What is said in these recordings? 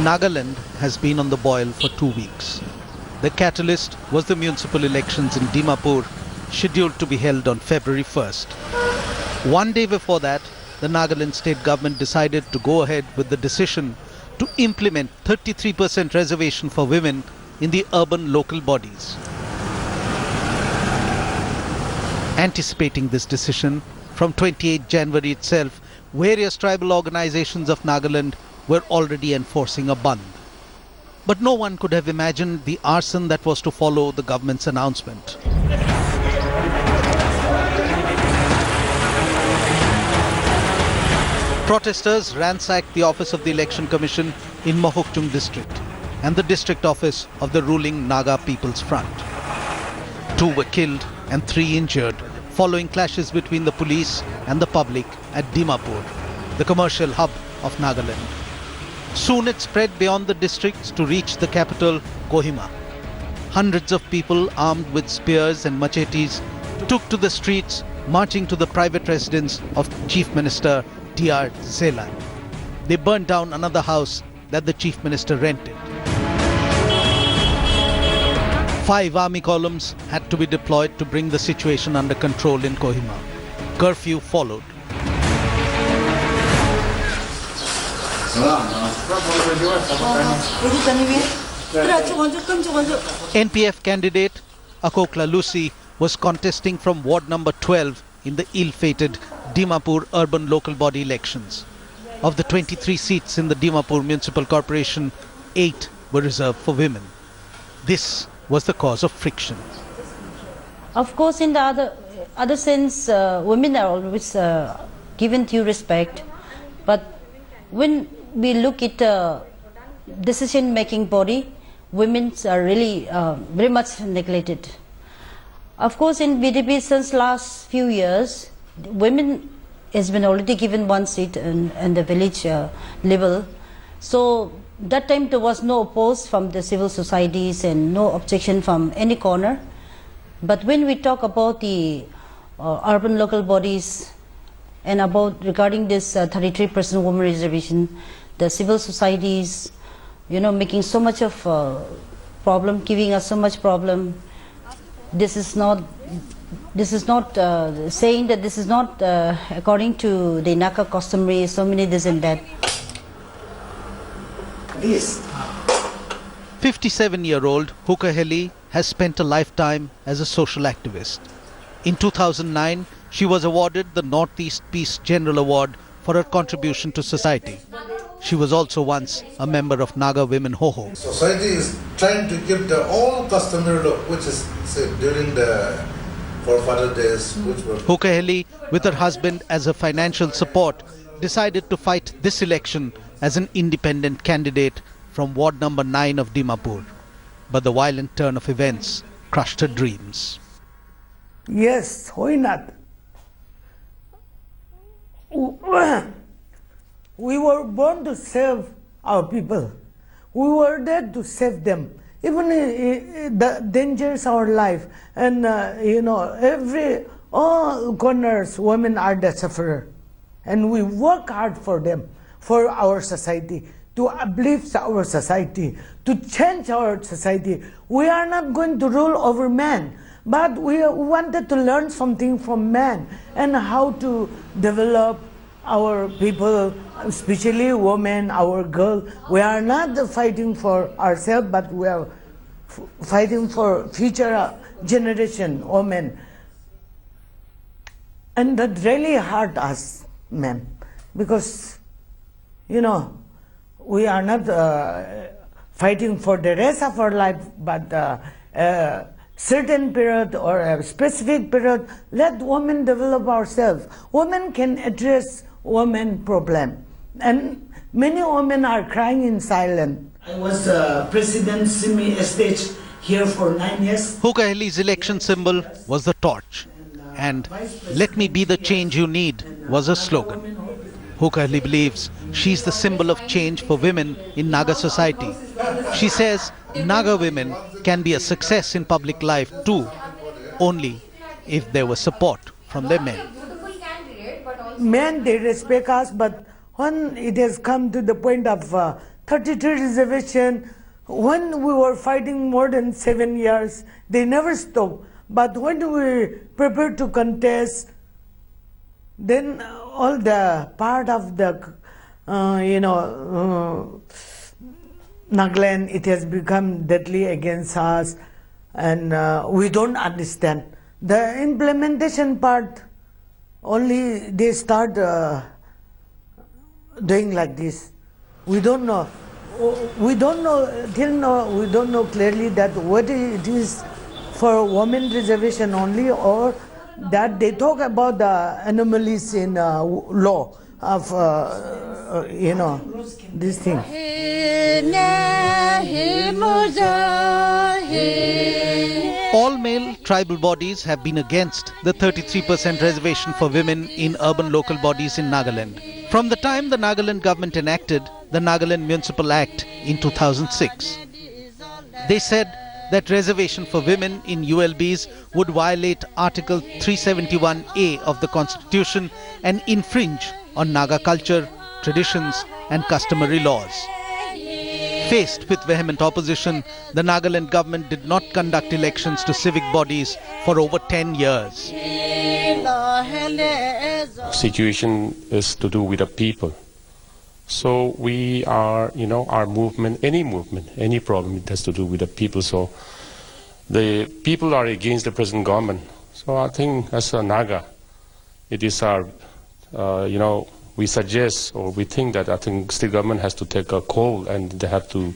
Nagaland has been on the boil for 2 weeks. The catalyst was the municipal elections in Dimapur, scheduled to be held on February 1st. One day before that, the Nagaland state government decided to go ahead with the decision to implement 33% reservation for women in the urban local bodies. Anticipating this decision, from 28 January itself, various tribal organizations of Nagaland were already enforcing a bandh. But no one could have imagined the arson that was to follow the government's announcement. Protesters ransacked the office of the Election Commission in Mahokchung district and the district office of the ruling Naga People's Front. 2 were killed and 3 injured following clashes between the police and the public at Dimapur, the commercial hub of Nagaland. Soon it spread beyond the districts to reach the capital, Kohima. Hundreds of people armed with spears and machetes took to the streets, marching to the private residence of Chief Minister T.R. Zelan. They burned down another house that the Chief Minister rented. 5 army columns had to be deployed to bring the situation under control in Kohima. Curfew followed. NPF candidate Akokla Lucy was contesting from ward number 12 in the ill-fated Dimapur urban local body elections. Of the 23 seats in the Dimapur Municipal Corporation, 8 were reserved for women. This was the cause of friction. Of course, in the other sense, women are always given due respect, but when we look at decision-making body, women are really very much neglected. Of course, in BDP since last few years, women has been already given 1 seat in the village level. So that time there was no oppose from the civil societies and no objection from any corner. But when we talk about the urban local bodies and about regarding this 33% women reservation, the civil societies, making so much of problem, giving us so much problem. This is not saying that this is not according to the Naka customary, so many this and that. 57-year-old Hukaheli has spent a lifetime as a social activist. In 2009, she was awarded the Northeast Peace General Award for her contribution to society. She was also once a member of Naga Women Hoho. Society is trying to keep the old customary law, which is during the forefather days. Hukaheli, with her husband as a financial support, decided to fight this election as an independent candidate from ward number 9 of Dimapur. But the violent turn of events crushed her dreams. Yes, why not? We were born to save our people. We were there to save them. Even the dangers our life, and all corners, women are the sufferer, and we work hard for them, for our society, to uplift our society, to change our society. We are not going to rule over men, but we wanted to learn something from men and how to develop our people, especially women, our girls. We are not fighting for ourselves, but we are fighting for future generation women. And that really hurt us, ma'am, because, we are not fighting for the rest of our life, but a certain period or a specific period, let women develop ourselves. Women can address women problem. And many women are crying in silence. I was President Simi Estate here for 9 years. Hukaheli's election symbol was the torch. And "Let me be the change you need" was her slogan. Hukaheli believes she's the symbol of change for women in Naga society. She says Naga women can be a success in public life too, only if there was support from their men. Men, they respect us, but when it has come to the point of 33 reservation, when we were fighting more than 7 years, they never stopped. But when we prepared to contest, then all the part of the, Nagaland, it has become deadly against us, and we don't understand. The implementation part, only they start doing like this. We don't know. We don't know, till now, we don't know clearly that what it is for women reservation only, or that they talk about the anomalies in law of, this thing. All male tribal bodies have been against the 33% reservation for women in urban local bodies in Nagaland from the time the Nagaland government enacted the Nagaland Municipal Act in 2006. They said that reservation for women in ULBs would violate Article 371A of the Constitution and infringe on Naga culture, traditions and customary laws. Faced with vehement opposition, the Nagaland government did not conduct elections to civic bodies for over 10 years. Situation is to do with the people. So we are, our movement, any problem, it has to do with the people. So the people are against the present government. So I think as a Naga, it is our, we suggest or we think that I think state government has to take a call and they have to,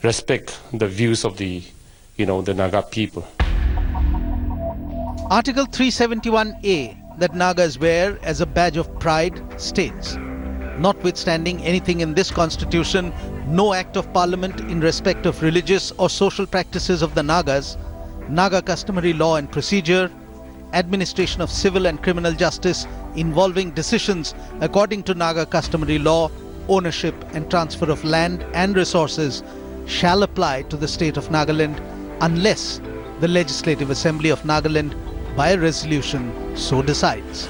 respect the views of the, the Naga people. Article 371A that Nagas wear as a badge of pride states, notwithstanding anything in this constitution, no act of parliament in respect of religious or social practices of the Nagas, Naga customary law and procedure, administration of civil and criminal justice involving decisions according to Naga customary law, ownership and transfer of land and resources shall apply to the state of Nagaland unless the Legislative Assembly of Nagaland by resolution so decides.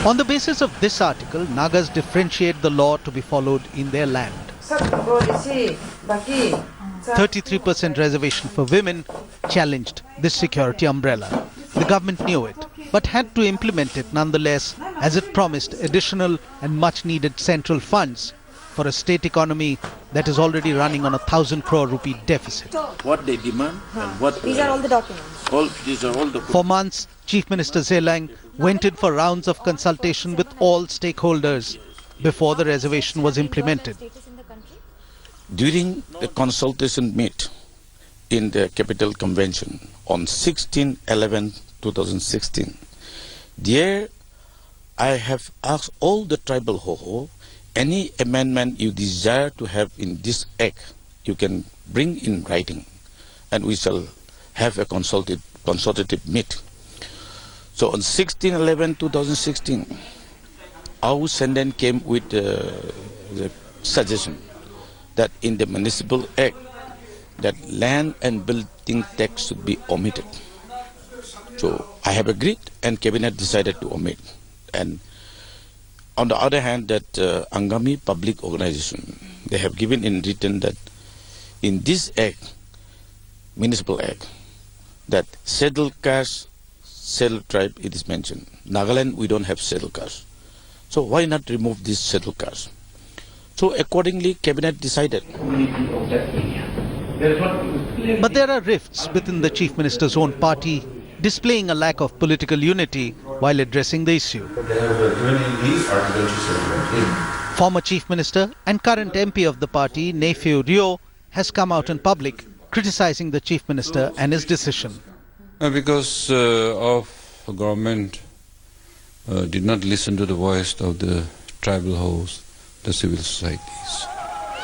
On the basis of this article, Nagas differentiate the law to be followed in their land. 33% reservation for women challenged this security umbrella. The government knew it, but had to implement it nonetheless, as it promised additional and much needed central funds for a state economy that is already running on 1,000 crore rupee deficit. What they demand and what... These are all the documents. These are all the... For months, Chief Minister Zelang went in for rounds of consultation with all stakeholders before the reservation was implemented. During the consultation meet in the Capital Convention on 16/11/2016, there I have asked all the tribal Hoho, any amendment you desire to have in this act, you can bring in writing, and we shall have a consultative meet. So on 16/11/2016, our Senden came with the suggestion that in the municipal act, that land and building tax should be omitted. So I have agreed, and cabinet decided to omit. And on the other hand, that Angami Public Organization, they have given in written that in this act, municipal act, that scheduled caste, scheduled tribe, it is mentioned. Nagaland, we don't have scheduled caste. So why not remove this scheduled caste? So accordingly, cabinet decided. But there are rifts within the Chief Minister's own party, displaying a lack of political unity while addressing the issue. Former Chief Minister and current MP of the party, Nephew Rio, has come out in public criticizing the Chief Minister and his decision. Because of government did not listen to the voice of the tribal hosts, the civil societies.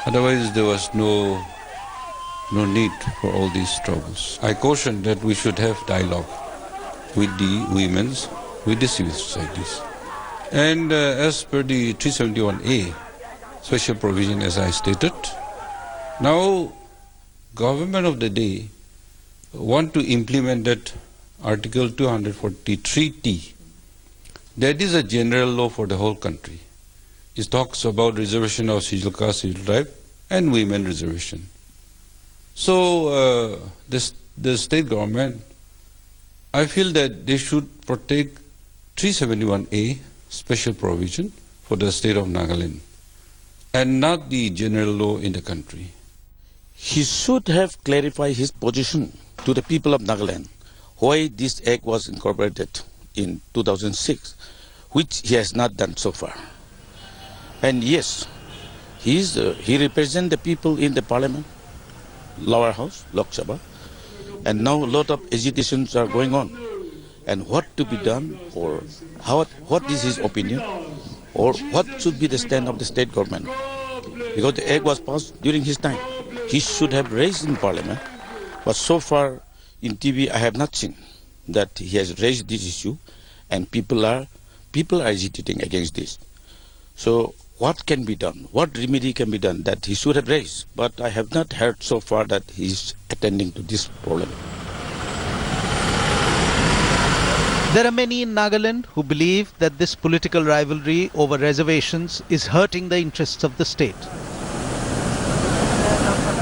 Otherwise, there was no need for all these troubles. I caution that we should have dialogue with the women's, with the civil societies. And as per the 371A special provision, as I stated, now government of the day want to implement that Article 243T. That is a general law for the whole country. it talks about reservation of scheduled caste, scheduled tribe, and women reservation. So the state government, I feel that they should protect 371A special provision for the state of Nagaland and not the general law in the country. He should have clarified his position to the people of Nagaland why this act was incorporated in 2006, which he has not done so far. And yes, he represents the people in the parliament, lower house, Lok Sabha, and now a lot of agitations are going on. And what to be done, or what is his opinion, or what should be the stand of the state government? Because the act was passed during his time. He should have raised in parliament, but so far in TV I have not seen that he has raised this issue, and people are agitating against this. So what can be done? What remedy can be done that he should have raised? But I have not heard so far that he is attending to this problem. There are many in Nagaland who believe that this political rivalry over reservations is hurting the interests of the state.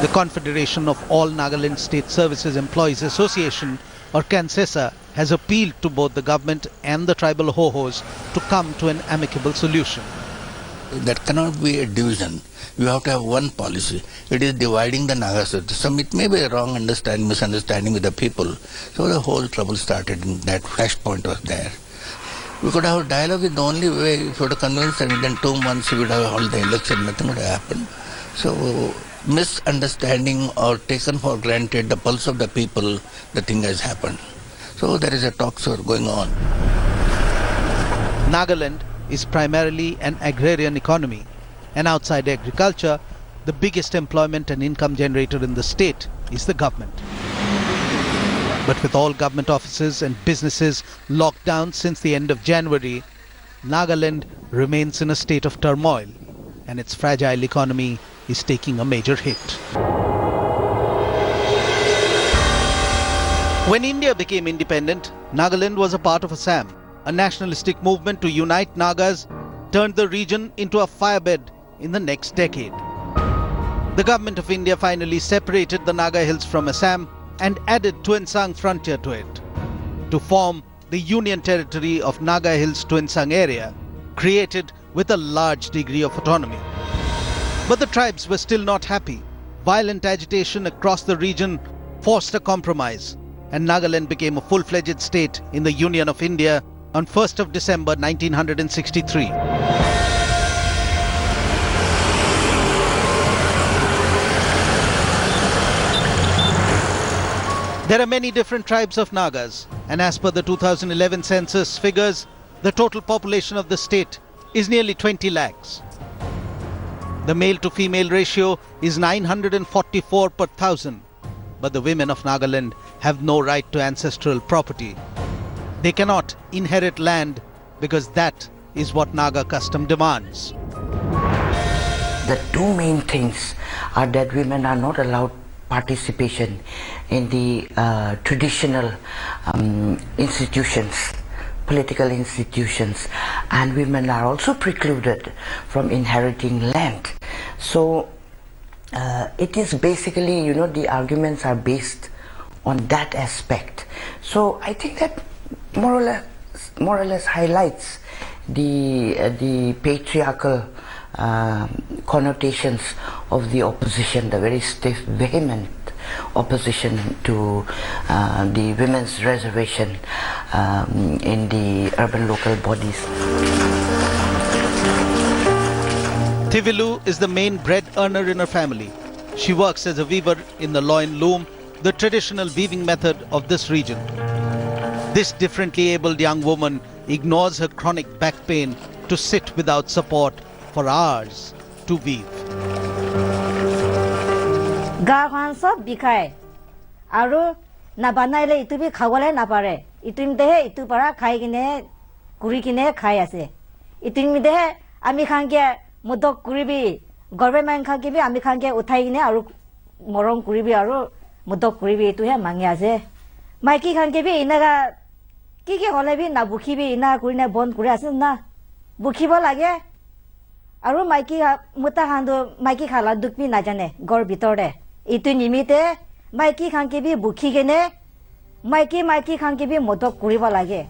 The Confederation of All Nagaland State Services Employees Association, or CANSESA, has appealed to both the government and the tribal Hohos to come to an amicable solution. That cannot be a division. You have to have one policy. It is dividing the Naga system. It may be a wrong understanding, misunderstanding with the people. So the whole trouble started, and that flashpoint was there. We could have a dialogue. Is the only way. If you were to convince them, within 2 months we would have held the election, nothing would have happened. So misunderstanding or taken for granted the pulse of the people, the thing has happened. So there is a talk going on. Nagaland is primarily an agrarian economy, and outside agriculture, the biggest employment and income generator in the state is the government. But with all government offices and businesses locked down since the end of January, Nagaland remains in a state of turmoil, and its fragile economy is taking a major hit. When India became independent, Nagaland was a part of Assam. A nationalistic movement to unite Nagas turned the region into a firebed in the next decade. The government of India finally separated the Naga Hills from Assam and added Tuensang frontier to it to form the Union Territory of Naga Hills Tuensang area, created with a large degree of autonomy. But the tribes were still not happy. Violent agitation across the region forced a compromise, and Nagaland became a full-fledged state in the Union of India on 1st of December 1963. There are many different tribes of Nagas, and as per the 2011 census figures, the total population of the state is nearly 20 lakhs. The male to female ratio is 944 per thousand, but the women of Nagaland have no right to ancestral property. They cannot inherit land because that is what Naga custom demands. The two main things are that women are not allowed participation in the traditional institutions, political institutions, and women are also precluded from inheriting land. So it is basically, the arguments are based on that aspect. So I think that more or less highlights the patriarchal connotations of the opposition, the very stiff, vehement opposition to the women's reservation in the urban local bodies. Tivilu is the main bread earner in her family. She works as a weaver in the loin loom, the traditional weaving method of this region. This differently abled young woman ignores her chronic back pain to sit without support for hours to weave. Gahan sob bikai, aru na banaile itu bi khawale na pare. Itu dehe itu para khai kine kuri kine khai ase. Itu dehe ami khanke modok kuri bi government khanke bi ami khanke uthai kine aru morong kuri bi aru modok kuri bi itu he mangi ase. Maiki khanke bi inaga ki hole bi na bukhi bi ina kuri na bond kuri ase na bukhi bo lage. Aru maiki muta hando maiki khala dukmi na jane gor bitore. Itu nimite maiki khan ke bi bukhi gene maiki khan ke bi modok kuriba lage.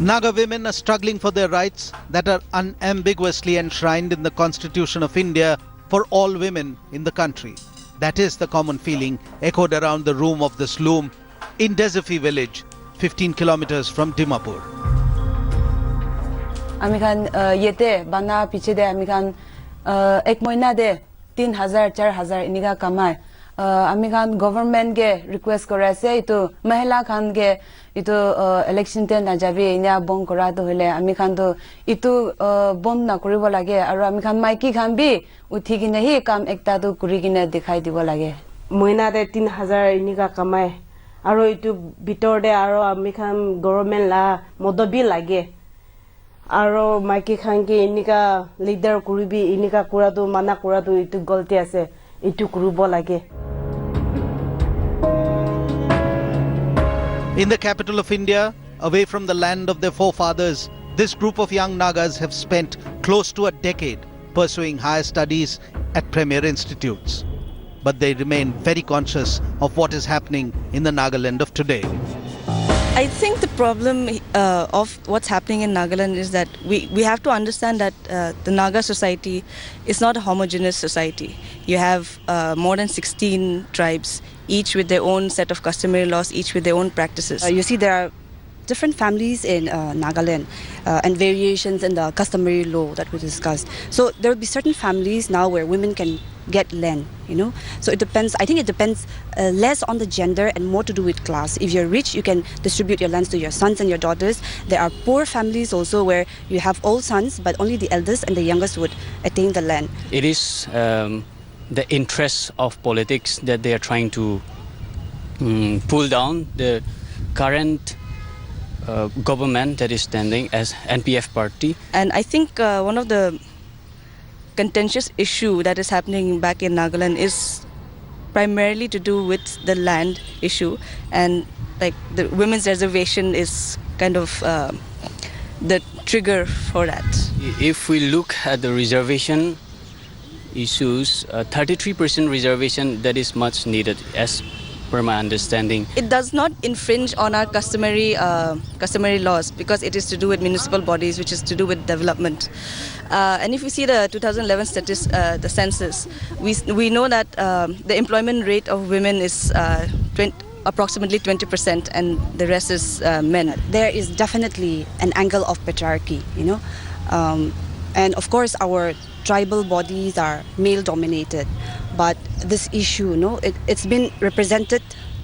Naga women are struggling for their rights that are unambiguously enshrined in the Constitution of India for all women in the country. That is the common feeling echoed around the room of this loom in Desafi village, 15 kilometers from Dimapur. Amikan yete bana piche de amikan ek moina de 3,000 4,000 iniga kamai. Amikan government ge request kore ase itu mahila khan ge itu election te na jabi inya bong kora to hole amikan to itu bond na koribo lage aru amikan maiki khan bi uthi kine hi kam ekta to kuri kine dikhai dibo lage. Moina de 3,000 iniga kamai aru itu bitor de aru amikan government la modobi lage. Aru maiki khan ke inika leader kuribi inika kuratu mana kuratu itu golti ase itu kurubo lage. In the capital of India, away from the land of their forefathers, this group of young Nagas have spent close to a decade pursuing higher studies at premier institutes. But they remain very conscious of what is happening in the Nagaland of today. I think the problem of what's happening in Nagaland is that we have to understand that the Naga society is not a homogeneous society. You have more than 16 tribes, each with their own set of customary laws, each with their own practices. You see, there are different families in Nagaland and variations in the customary law that we discussed. So there will be certain families now where women can get land, you know. So it depends, I think it depends less on the gender and more to do with class. If you're rich, you can distribute your lands to your sons and your daughters. There are poor families also where you have all sons, but only the eldest and the youngest would attain the land. It is the interests of politics that they are trying to pull down the current government that is standing as NPF party. And I think one of the contentious issue that is happening back in Nagaland is primarily to do with the land issue, and like the women's reservation is kind of the trigger for that. If we look at the reservation issues, 33% reservation, that is much needed as per my understanding. It does not infringe on our customary laws because it is to do with municipal bodies, which is to do with development. And if we see the 2011 the census, we know that the employment rate of women is approximately 20%, and the rest is men. There is definitely an angle of patriarchy, you know, and of course our tribal bodies are male dominated, but this issue, you know, it's been represented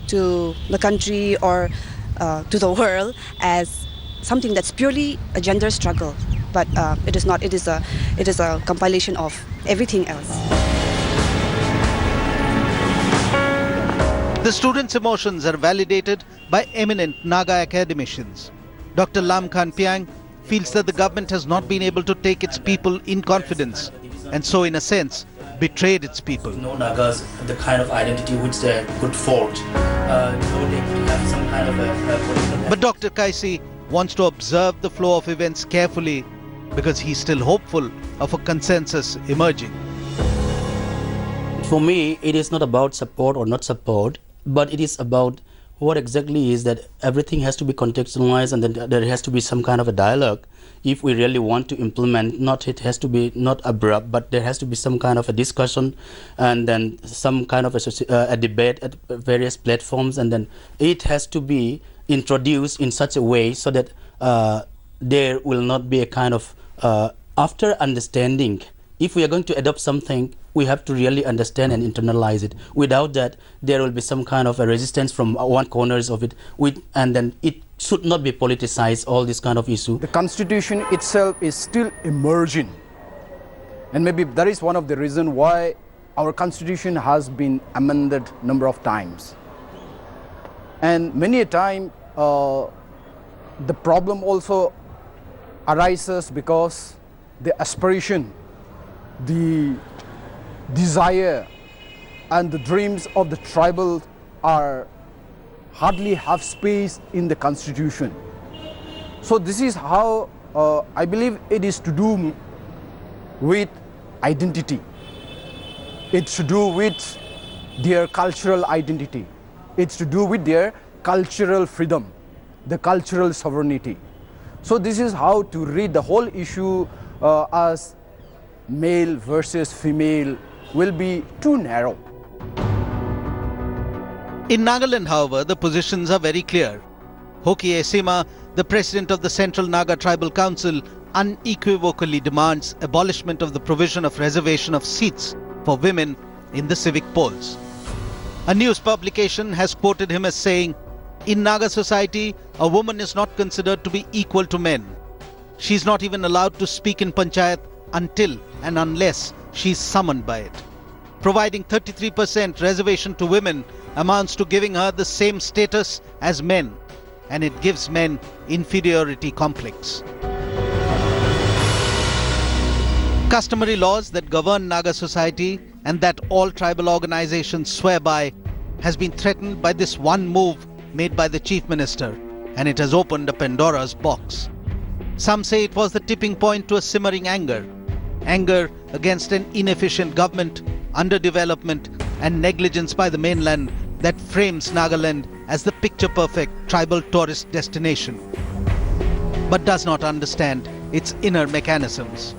to the country or to the world as something that's purely a gender struggle, but it is not. It is a compilation of everything else. The students' emotions are validated by eminent Naga academicians. Dr. Lam Khan Piang feels that the government has not been able to take its people in confidence, and so in a sense betrayed its people. No Nagas have the kind of identity which they could forge. No, they could have some kind of a political... But Dr. Kaisi wants to observe the flow of events carefully because he's still hopeful of a consensus emerging. For me, it is not about support or not support, but it is about what exactly is that everything has to be contextualized, and then there has to be some kind of a dialogue. If we really want to implement, it has to be not abrupt, but there has to be some kind of a discussion, and then some kind of a debate at various platforms, and then it has to be introduced in such a way so that there will not be a kind of after understanding. If we are going to adopt something, we have to really understand and internalize it. Without that, there will be some kind of a resistance from one corners of it, and then it should not be politicized, all this kind of issue. The constitution itself is still emerging, and maybe that is one of the reasons why our constitution has been amended number of times. And many a time, the problem also arises because the aspiration, the desire and the dreams of the tribal are hardly have space in the constitution. So this is how I believe it is to do with identity. It's to do with their cultural identity. It's to do with their cultural freedom, the cultural sovereignty. So this is how to read the whole issue as male versus female will be too narrow. In Nagaland, however, the positions are very clear. Hoki Esima, the president of the Central Naga Tribal Council, unequivocally demands abolishment of the provision of reservation of seats for women in the civic polls. A news publication has quoted him as saying, "In Naga society, a woman is not considered to be equal to men. She's not even allowed to speak in panchayat until and unless she's summoned by it. Providing 33% reservation to women amounts to giving her the same status as men, and it gives men inferiority complex." Customary laws that govern Naga society and that all tribal organizations swear by has been threatened by this one move made by the Chief Minister, and it has opened a Pandora's box. Some say it was the tipping point to a simmering anger against an inefficient government, underdevelopment and negligence by the mainland that frames Nagaland as the picture-perfect tribal tourist destination, but does not understand its inner mechanisms.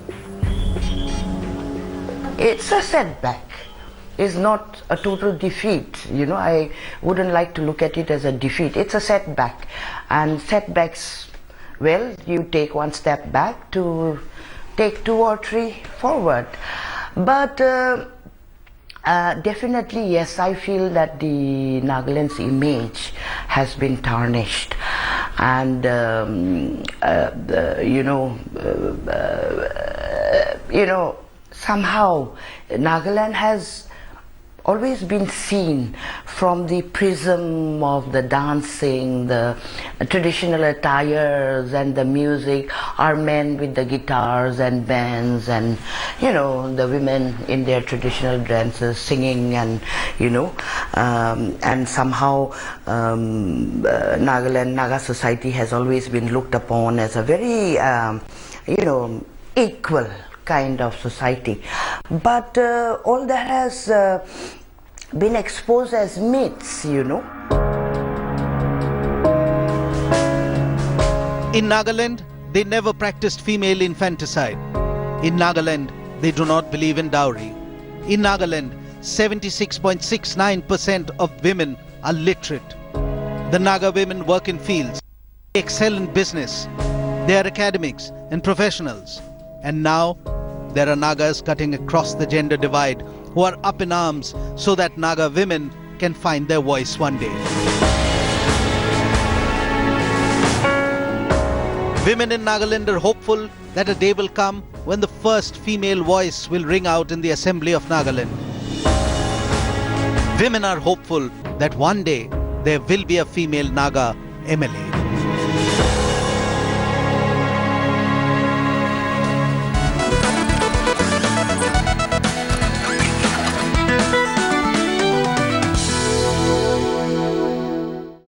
It's a setback. It's not a total defeat. I wouldn't like to look at it as a defeat. It's a setback. And setbacks, well, you take one step back to take 2 or 3 forward. But definitely, yes, I feel that the Nagaland's image has been tarnished. And, somehow Nagaland has always been seen from the prism of the dancing, the traditional attires and the music, our men with the guitars and bands, and the women in their traditional dances singing, and and somehow Naga society has always been looked upon as a very equal kind of society. But all that has been exposed as myths, In Nagaland, they never practiced female infanticide. In Nagaland, they do not believe in dowry. In Nagaland, 76.69% of women are literate. The Naga women work in fields. They excel in business. They are academics and professionals. And now, there are Nagas cutting across the gender divide who are up in arms so that Naga women can find their voice one day. Women in Nagaland are hopeful that a day will come when the first female voice will ring out in the Assembly of Nagaland. Women are hopeful that one day there will be a female Naga MLA.